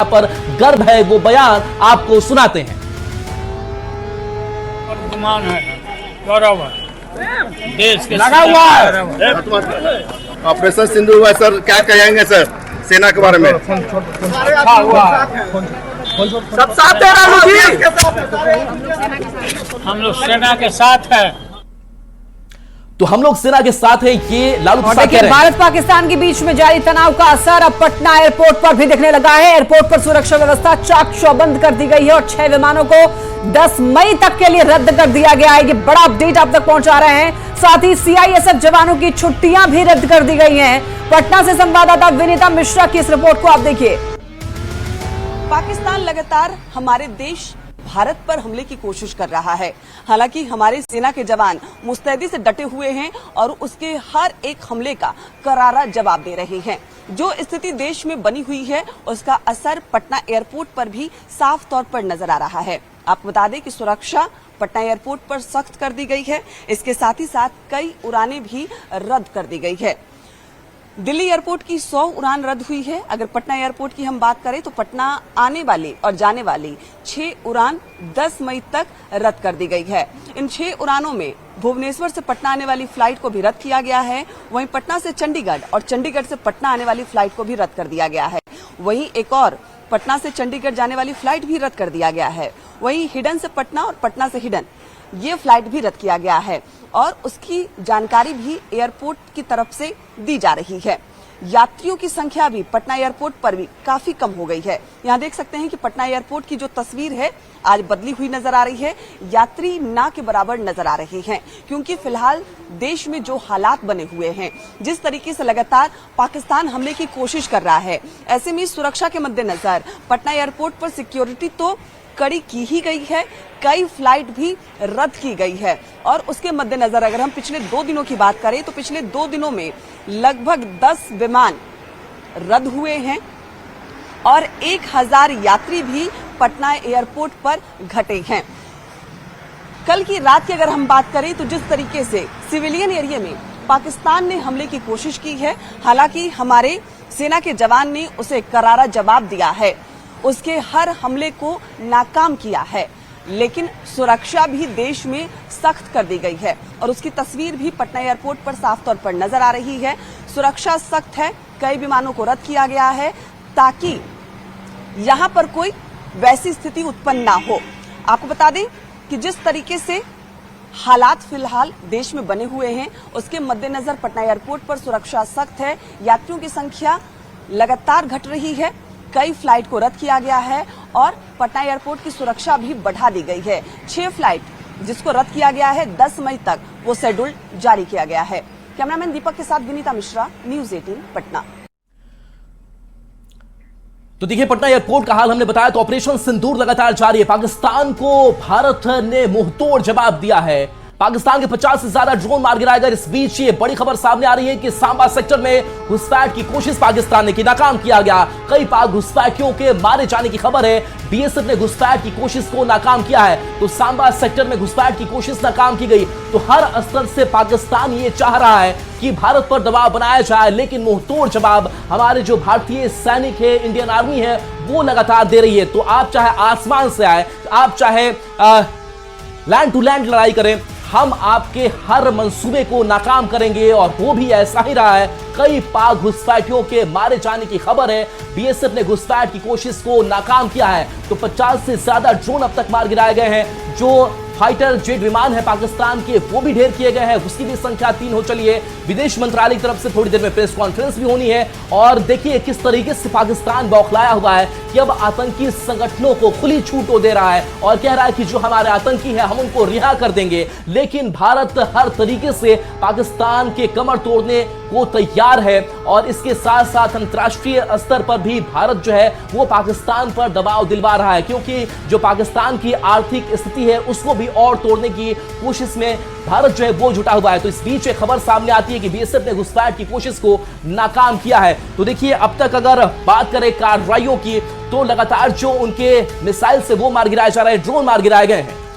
पर गर्व है वो बयान आपको सुनाते हैं। है गौरव देश के लगा हुआ है ऑपरेशन सिंदूर हुआ सर, क्या कहेंगे सर सेना के बारे में? सब साथ है राहुल जी, हम लोग सेना के साथ है। तो हम लोग सेना के साथ है, ये लालू प्रसाद कह देखिए रहे हैं। भारत पाकिस्तान के बीच में जारी तनाव का असर अब पटना एयरपोर्ट पर भी दिखने लगा है। एयरपोर्ट पर सुरक्षा व्यवस्था चाक चौबंद कर दी गई है और 6 विमानों को 10 मई तक के लिए रद्द कर दिया गया है। ये बड़ा अपडेट आप तक पहुंचा रहे हैं। साथ ही सीआईएसएफ जवानों की छुट्टियां भी रद्द कर दी गई हैं। पटना से संवाददाता विनीता मिश्रा की इस रिपोर्ट को आप देखिए। पाकिस्तान लगातार हमारे देश भारत पर हमले की कोशिश कर रहा है। हालांकि हमारे सेना के जवान मुस्तैदी से डटे हुए हैं और उसके हर एक हमले का करारा जवाब दे रहे हैं। जो स्थिति देश में बनी हुई है उसका असर पटना एयरपोर्ट पर भी साफ तौर पर नजर आ रहा है। आपको बता दें कि सुरक्षा पटना एयरपोर्ट पर सख्त कर दी गई है। इसके साथ ही साथ कई उड़ानें भी रद्द कर दी गई है। दिल्ली एयरपोर्ट की 100 उड़ान रद्द हुई है। अगर पटना एयरपोर्ट की हम बात करें तो पटना आने वाली और जाने वाली 6 उड़ान 10 मई तक रद्द कर दी गई है। इन 6 उड़ानों में भुवनेश्वर से पटना आने वाली फ्लाइट को भी रद्द किया गया है। वहीं पटना से चंडीगढ़ और चंडीगढ़ से पटना आने वाली फ्लाइट को भी रद्द कर दिया गया है। वहीं एक और पटना से चंडीगढ़ जाने वाली फ्लाइट भी रद्द कर दिया गया है। वहीं हिडन से पटना और पटना से हिडन ये फ्लाइट भी रद्द किया गया है और उसकी जानकारी भी एयरपोर्ट की तरफ से दी जा रही है। यात्रियों की संख्या भी पटना एयरपोर्ट पर भी काफी कम हो गई है। यहाँ देख सकते हैं कि पटना एयरपोर्ट की जो तस्वीर है आज बदली हुई नजर आ रही है। यात्री ना के बराबर नजर आ रहे हैं क्योंकि फिलहाल देश में जो हालात बने हुए हैं, जिस तरीके से लगातार पाकिस्तान हमले की कोशिश कर रहा है, ऐसे में सुरक्षा के मद्देनजर पटना एयरपोर्ट पर सिक्योरिटी तो कड़ी की ही गई है, कई फ्लाइट भी रद्द की गई है। और उसके मद्देनजर अगर हम पिछले 2 दिनों की बात करें तो पिछले 2 दिनों में लगभग 10 विमान रद्द हुए हैं और 1000 यात्री भी पटना एयरपोर्ट पर घटे हैं। कल की रात की अगर हम बात करें तो जिस तरीके से सिविलियन एरिया में पाकिस्तान ने हमले की कोशिश की है, हालांकि हमारे सेना के जवान ने उसे करारा जवाब दिया है, उसके हर हमले को नाकाम किया है। लेकिन सुरक्षा भी देश में सख्त कर दी गई है और उसकी तस्वीर भी पटना एयरपोर्ट पर साफ तौर पर नजर आ रही है। सुरक्षा सख्त है, कई विमानों को रद्द किया गया है ताकि यहां पर कोई वैसी स्थिति उत्पन्न ना हो। आपको बता दें कि जिस तरीके से हालात फिलहाल देश में बने हुए हैं उसके मद्देनजर पटना एयरपोर्ट पर सुरक्षा सख्त है। यात्रियों की संख्या लगातार घट रही है, कई फ्लाइट को रद्द किया गया है और पटना एयरपोर्ट की सुरक्षा भी बढ़ा दी गई है। 6 फ्लाइट जिसको रद्द किया गया है 10 मई तक वो शेड्यूल जारी किया गया है। कैमरामैन दीपक के साथ विनीता मिश्रा, न्यूज़ 18 पटना। तो देखिए पटना एयरपोर्ट का हाल हमने बताया। तो ऑपरेशन सिंदूर लगातार जारी है। पाकिस्तान को भारत ने मुंहतोड़ जवाब दिया है। पाकिस्तान के 50 से ज्यादा ड्रोन मार गिराए गए। इस बीच ये बड़ी खबर सामने आ रही है कि सांबा सेक्टर में घुसपैठ की कोशिश पाकिस्तान ने की, नाकाम किया गया। कई पाक घुसपैठियों के मारे जाने की खबर है। बीएसएफ ने घुसपैठ की कोशिश को नाकाम किया है। तो सांबा सेक्टर में घुसपैठ की कोशिश नाकाम की गई। तो हर स्तर से पाकिस्तान ये चाह रहा है कि भारत पर दबाव बनाया जाए, लेकिन मुंहतोड़ जवाब हमारे जो भारतीय सैनिक है, इंडियन आर्मी है, वो लगातार दे रही है। तो आप चाहे आसमान से आए, आप चाहे लैंड टू लैंड लड़ाई करें, हम आपके हर मंसूबे को नाकाम करेंगे। और वो भी ऐसा ही रहा है। कई पाक घुसपैठियों के मारे जाने की खबर है। बीएसएफ ने घुसपैठ की कोशिश को नाकाम किया है। तो 50 से ज्यादा ड्रोन अब तक मार गिराए गए हैं। जो फाइटर जेट विमान है पाकिस्तान के वो भी ढेर किए गए हैं। उसकी भी संख्या 3 हो चली है। विदेश मंत्रालय की तरफ से थोड़ी देर में प्रेस कॉन्फ्रेंस भी होनी है। और देखिए किस तरीके से पाकिस्तान बौखलाया हुआ है कि अब आतंकी संगठनों को खुली छूट दे रहा है और कह रहा है कि जो हमारे आतंकी है हम उनको रिहा कर देंगे। लेकिन भारत हर तरीके से पाकिस्तान के कमर तोड़ने को तैयार है और इसके साथ साथ अंतर्राष्ट्रीय स्तर पर भी भारत जो है वो पाकिस्तान पर दबाव दिलवा रहा है, क्योंकि जो पाकिस्तान की आर्थिक स्थिति है उसको भी और तोड़ने की कोशिश में भारत जो है वो जुटा हुआ है। तो इस बीच एक खबर सामने आती है कि बीएसएफ ने घुसपैठ की कोशिश को नाकाम किया है। तो देखिए अब तक अगर बात करें कार्रवाइयों की तो लगातार जो उनके मिसाइल से वो मार गिराए जा रहे हैं, ड्रोन मार गिराए गए हैं।